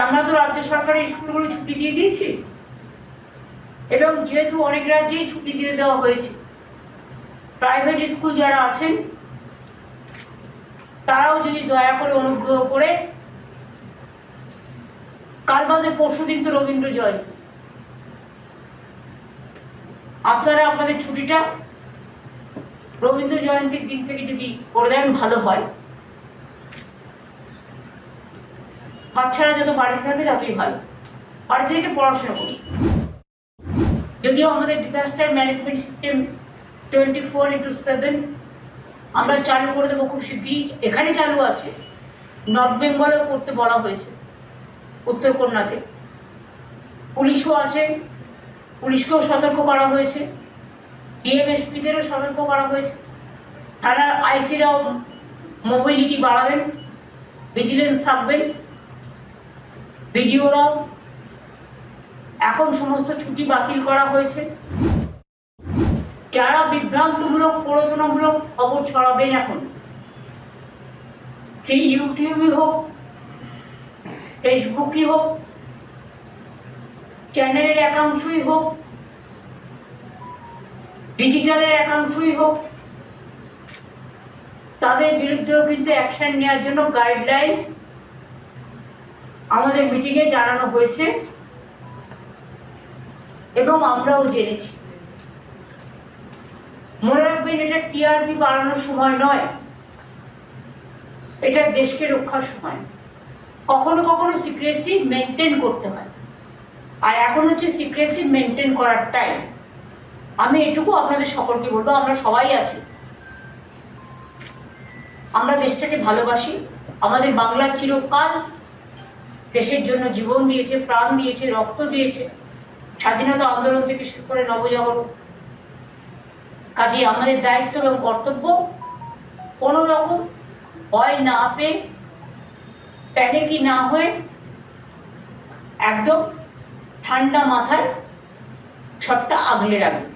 আমরা তো রাজ্য সরকারের স্কুলগুলো ছুটি দিয়ে দিয়েছি, এবং যেহেতু অনেক রাজ্যেই ছুটি দিয়ে দেওয়া হয়েছে, প্রাইভেট স্কুল যারা আছেন তারাও যদি দয়া করে অনুগ্রহ করে, কাল বাদে পরশুদিন তো রবীন্দ্র জয়ন্তী, আপনারা আপনাদের ছুটিটা রবীন্দ্র জয়ন্তীর দিন থেকে যদি করে দেন ভালো হয়। বাচ্চারা যত বাড়িতে থাকবে ততই ভালো, বাড়িতে থেকে পড়াশোনা করবে। যদিও আমাদের ডিজাস্টার ম্যানেজমেন্ট সিস্টেম 24/7 আমরা চালু করে দেবো খুব শিগগিরই। এখানে চালু আছে, নর্থ বেঙ্গলেও করতে বলা হয়েছে, উত্তরকন্যাতে পুলিশও আছে, পুলিশকেও সতর্ক করা হয়েছে, ডিএমএসপিদেরও সতর্ক করা হয়েছে। তারা আইসিরাও মোবিলিটি বাড়াবেন, ভিজিলেন্স থাকবেন, ভিডিওরাও। এখন সমস্ত ছুটি বাতিল করা হয়েছে। যারা বিভ্রান্তমূলক প্ররোচনামূলক খবর ছড়াবেন এখন, সেই ইউটিউবই হোক, ফেসবুকই হোক, চ্যানেলের একাংশই হোক, ডিজিটালের একাংশই হোক, তাদের বিরুদ্ধেও কিন্তু অ্যাকশন নেওয়ার জন্য গাইডলাইন্স আমাদের মিটিংয়ে জানানো হয়েছে এবং আমরাও জেনেছি। মনে রাখবেন, এটা টিআরপি বাড়ানোর সময় নয়, এটা দেশকে রক্ষার সময়। কখনো কখনো সিক্রেসি মেনটেন করতে হয়, আর এখন হচ্ছে সিক্রেসি মেনটেন করার টাইম। আমি এটুকু আপনাদের সকলকে বলবো, আমরা সবাই আছি, আমরা দেশটাকে ভালোবাসি। আমাদের বাংলার চিরকাল দেশের জন্য জীবন দিয়েছে, প্রাণ দিয়েছে, রক্ত দিয়েছে, স্বাধীনতা আন্দোলন থেকে শুরু করে নবজাগরণ। কাজে আমাদের দায়িত্ব এবং কর্তব্য কোনো রকম ভয় না পেয়ে, প্যানিকি না হয়ে, একদম ঠান্ডা মাথায় সবটা আগলে রাখবে।